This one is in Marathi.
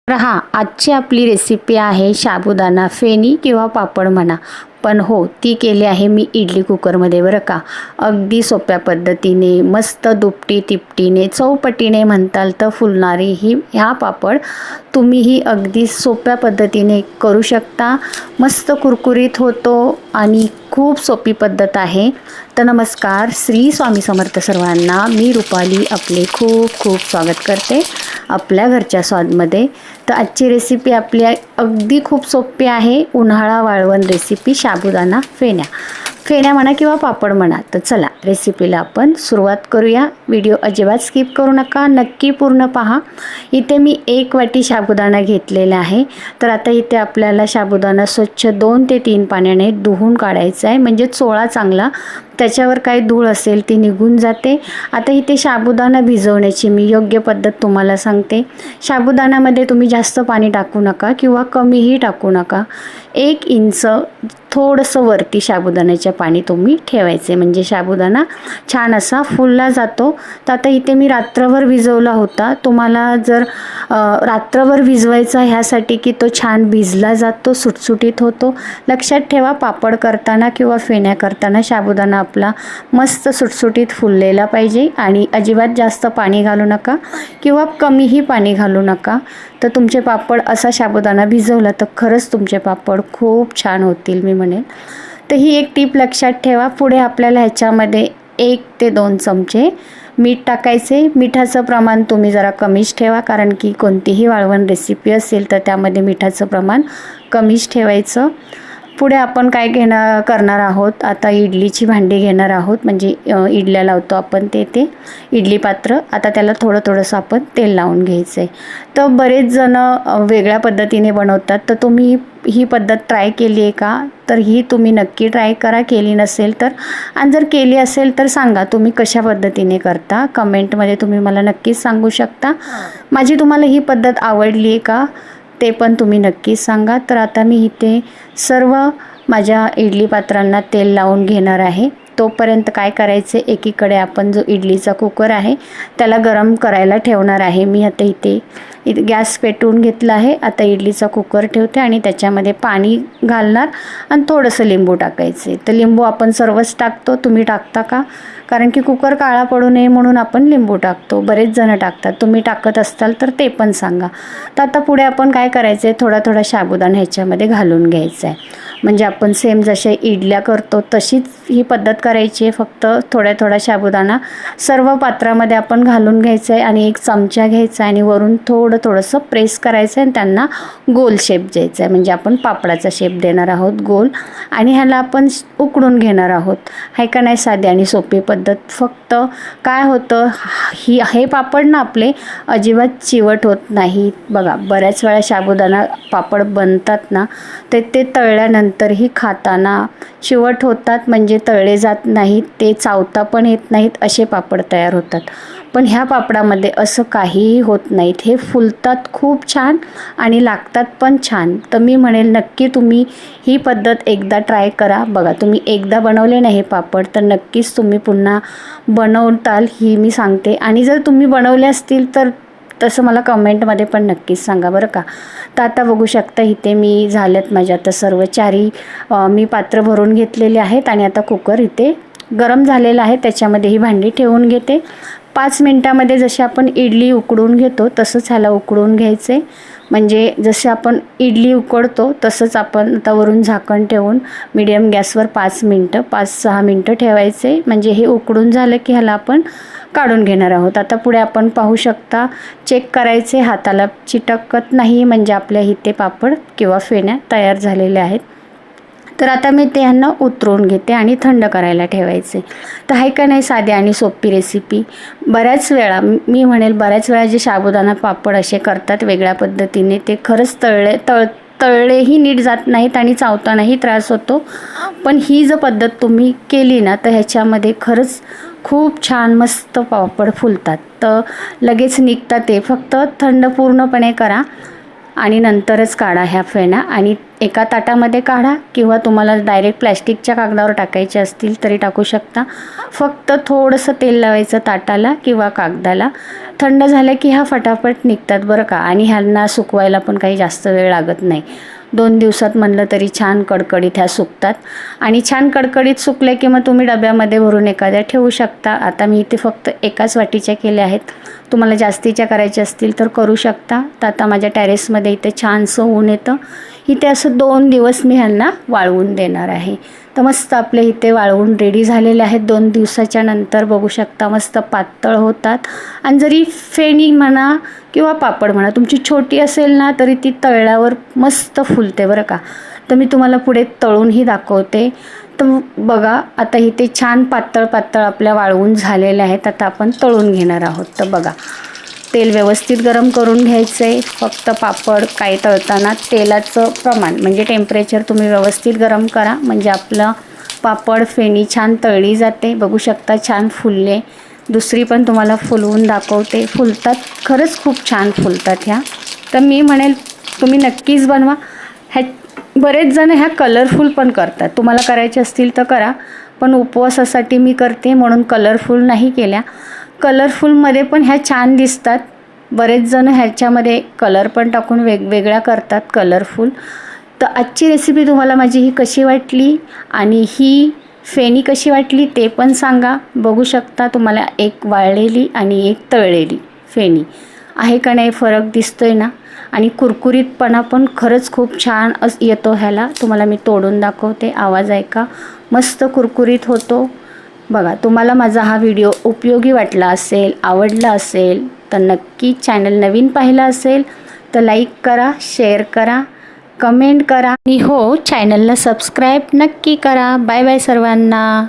तर आजची आपली रेसिपी आहे साबुदाणा फेणी किंवा पापड म्हणा, पण हो ती केली आहे मी इडली कुकरमध्ये बरं का. अगदी सोप्या पद्धतीने, मस्त दुपटी तिपटीने, चौपटीने म्हणताल तर फुलणारी ह्या पापड तुम्हीही अगदी सोप्या पद्धतीने करू शकता. मस्त कुरकुरीत होतो आणि खूप सोपी पद्धत आहे. तर नमस्कार, श्री स्वामी समर्थ सर्वांना. मी रुपाली आपले खूप खूप स्वागत करते आपल्या घरच्या स्वादमध्ये. तर आजची रेसिपी आपली अगदी खूप सोपी आहे. उन्हाळा वाळवण रेसिपी साबुदाणा फेण्या म्हणा किंवा पापड म्हणा. तर चला रेसिपीला आपण सुरुवात करूया. व्हिडिओ अजिबात स्किप करू नका, नक्की पूर्ण पहा. इथे मी 1 वाटी साबुदाणा घेतलेला आहे. तर आता इथे आपल्याला साबुदाणा स्वच्छ 2 ते 3 पाण्याने धुवून काढायचा आहे, म्हणजे चोळा चांगला, त्याच्यावर काही धूळ असेल ती निघून जाते. आता इथे साबुदाणा भिजवण्याची मी योग्य पद्धत तुम्हाला सांगते. साबुदाण्यामध्ये तुम्ही जास्त पाणी टाकू नका किंवा कमीही टाकू नका. 1 इंच थोडंसं वरती साबुदाण्याचे पाणी तुम्ही ठेवायचे, म्हणजे साबुदाणा छान असा फुलला जातो. तर आता इथे मी रात्रभर भिजवला होता. तुम्हाला जर रात्रभर भिजवायचा ह्यासाठी की तो छान भिजला जातो, सुटसुटीत होतो. लक्षात ठेवा, पापड करताना किंवा फेण्या करताना साबुदाणा आपला मस्त सुटसुटीत फुललेला पाहिजे आणि अजिबात जास्त पाणी घालू नका किंवा कमीही पाणी घालू नका. तर तुमचे पापड असा साबुदाणा भिजवला तर खरंच तुमचे पापड खूप छान होतील मी म्हणेन. तर ही एक टीप लक्षात ठेवा. पुढे आपल्याला ह्याच्यामध्ये 1 ते 2 चमचे मीठ टाकायचे. मिठाचं प्रमाण तुम्ही जरा कमीच ठेवा, कारण की कोणतीही वाळवण रेसिपी असेल तर त्यामध्ये मिठाचं प्रमाण कमीच ठेवायचं. पुढे आपण काय करणार आहोत, आता इडलीची भांडी घेणार आहोत, म्हणजे इडल्या लावतो आपण ते इडली पात्र. आता त्याला थोडंसं आपण तेल लावून घ्यायचं आहे. तर बरेच जण वेगळ्या पद्धतीने बनवतात. तर तुम्ही ही पद्धत ट्राय केली आहे का? तर ही तुम्ही नक्की ट्राय करा, केली नसेल तर. आणि जर केली असेल तर सांगा तुम्ही कशा पद्धतीने करता. कमेंटमध्ये तुम्ही मला नक्कीच सांगू शकता. माझी तुम्हाला ही पद्धत आवडली आहे का ते पण तुम्ही नक्कीच सांगा. तर आता मी इथे सर्व माझ्या इडली पात्रांना तेल लावून घेणार आहे. तोपर्यंत काय करायचे, एकीकडे आपण जो इडलीचा कुकर आहे त्याला गरम करायला ठेवणार आहे. मी आता इथे गॅस पेटवून घेतला आहे. आता इडलीचा कुकर ठेवते आणि त्याच्यामध्ये पाणी घालणार आणि थोडंसं लिंबू टाकायचे. तर लिंबू आपण सर्वच टाकतो, तुम्ही टाकता का? कारण की कुकर काळा पडू नये म्हणून आपण लिंबू टाकतो. बरेच जण टाकतात, तुम्ही टाकत असताल तर ते पण सांगा. तर आता पुढे आपण काय करायचं आहे, थोडा साबुदाणा ह्याच्यामध्ये घालून घ्यायचा आहे. म्हणजे आपण सेम जसे इडल्या करतो तशीच ही पद्धत करायची आहे, फक्त थोडा साबुदाणा सर्व पात्रामध्ये आपण घालून घ्यायचं आहे आणि 1 चमचा घ्यायचा आहे आणि वरून थोडंसं प्रेस करायचं आहे आणि त्यांना गोल शेप द्यायचा आहे, म्हणजे आपण पापडाचा शेप देणार आहोत गोल. आणि ह्याला आपण उकडून घेणार आहोत. आहे का नाही साधी आणि सोपी पद्धत. फक्त काय होतं, हे पापड ना आपले अजिबात चिवट होत नाही. बघा, बऱ्याच वेळा साबुदाणा पापड बनतात ना, तर ते तळल्यानंतरही खाताना चिवट होतात, म्हणजे तळले जात नाहीत, ते चावता पण येत नाहीत, असे पापड तयार होतात. पण ह्या पापडामध्ये असं काहीही होत नाहीत. हे फुलतात खूप छान आणि लागतात पण छान. तर मी म्हणेल नक्की तुम्ही ही पद्धत एकदा ट्राय करा. बघा, तुम्ही एकदा बनवले ना हे पापड तर नक्कीच तुम्ही पुन्हा बनवताल, ही मी सांगते. आणि जर तुम्ही बनवले असतील तर तसं मला कमेंटमध्ये पण नक्कीच सांगा बरं का. तर आता बघू शकता इथे मी झाल्यात माझ्या आता सर्व 4 मी पात्र भरून घेतलेले आहेत आणि आता कुकर इथे गरम झालेला आहे, त्याच्यामध्ये ही भांडी ठेवून घेते. 5 मिनटामध्ये जसे आपण इडली उकडून घेतो तसंच ह्याला उकडून घ्यायचे. म्हणजे जसे आपण इडली उकडतो तसंच आपण आता वरून झाकण ठेवून मीडियम गॅसवर 5-6 मिनटं ठेवायचे. म्हणजे हे उकडून झालं की ह्याला आपण काढून घेणार आहोत. आता पुढे आपण पाहू शकता, चेक करायचे हाताला चिटकत नाही, म्हणजे आपल्या इथे पापड किंवा फेण्या तयार झालेल्या आहेत. तर आता मी ते ह्यांना उतरवून घेते आणि थंड करायला ठेवायचे. तर आहे का नाही साधी आणि सोपी रेसिपी. बऱ्याच वेळा जे साबुदाणा पापड असे करतात वेगळ्या पद्धतीने, ते खरंच तळलेही नीट जात नाहीत आणि चावतानाही त्रास होतो. पण ही जर पद्धत तुम्ही केली ना तर ह्याच्यामध्ये खरंच खूप छान मस्त पापड फुलतात. तर लगेच निघतात ते. फक्त थंड पूर्णपणे करा आणि नंतरच काढा ह्या फेण्या. आणि एका ताटामध्ये काढा किंवा तुम्हाला डायरेक्ट प्लॅस्टिकच्या कागदावर टाकायचे असतील तरी टाकू शकता. फक्त थोडंसं तेल लावायचं ताटाला किंवा कागदाला. थंड झालं की ह्या फटाफट निघतात बरं का. आणि ह्यांना सुकवायला पण काही जास्त वेळ लागत नाही. 2 दिवसात म्हणलं तरी छान कडकडीत ह्या सुकतात. आणि छान कडकडीत सुकले की मग तुम्ही डब्यामध्ये भरून एखाद्या ठेवू शकता. आता मी इथे फक्त एकाच वाटीच्या केल्या आहेत. तुम्हाला जास्तीच्या करायच्या असतील तर करू शकता. तर आता माझ्या टेरेसमध्ये इथे छानसं ऊन येतं. इथे असं 2 दिवस मी ह्यांना वाळवून देणार आहे. तर मस्त आपले इथे वाळवून रेडी झालेले आहेत. 2 दिवसाच्या नंतर बघू शकता मस्त पातळ होतात. आणि जरी फेणी म्हणा किंवा पापड म्हणा तुमची छोटी असेल ना तरी ती तळल्यावर मस्त फुलते बरं का. तर मी तुम्हाला पुढे तळूनही दाखवते. तर बघा आता इथे छान पातळ पातळ आपल्या वाळवून झालेल्या आहेत. आता आपण तळून घेणार आहोत. तर बघा तेल व्यवस्थित गरम करून घ्यायचं आहे. फक्त पापड काय तळताना तेलाचं प्रमाण म्हणजे टेम्परेचर तुम्ही व्यवस्थित गरम करा म्हणजे आपलं पापड फेणी छान तळली जाते. बघू शकता छान फुलले. दुसरी पण तुम्हाला फुलवून दाखवते. फुलतात खरंच खूप छान फुलतात ह्या. तर मी म्हणेल तुम्ही नक्कीच बनवा. बरेच जण ह्या कलरफुल पण करतात. तुम्हाला करायचे असतील तर करा. पण उपवासासाठी मी करते म्हणून कलरफुल नाही केल्या. कलरफुलमध्ये पण ह्या छान दिसतात. बरेच जण ह्याच्यामध्ये कलर पण टाकून वेगवेगळ्या करतात कलरफुल. तर आजची रेसिपी तुम्हाला माझी ही कशी वाटली आणि ही फेणी कशी वाटली ते पण सांगा. बघू शकता तुम्हाला एक वाळलेली आणि एक तळलेली फेणी आहे का नाही फरक दिसतोय ना. आणि कुरकुरीतपणा पण खरंच खूप छान येतो ह्याला. तुम्हाला मी तोडून दाखवते. आवाज ऐका मस्त कुरकुरीत होतो. बघा तुम्हाला माझा हा व्हिडिओ उपयोगी वाटला असेल आवडला असेल तर नक्की चॅनल नवीन पाहिला असेल तर लाईक करा शेअर करा कमेंट करा आणि हो चॅनलला सबस्क्राईब नक्की करा. बाय बाय सर्वांना.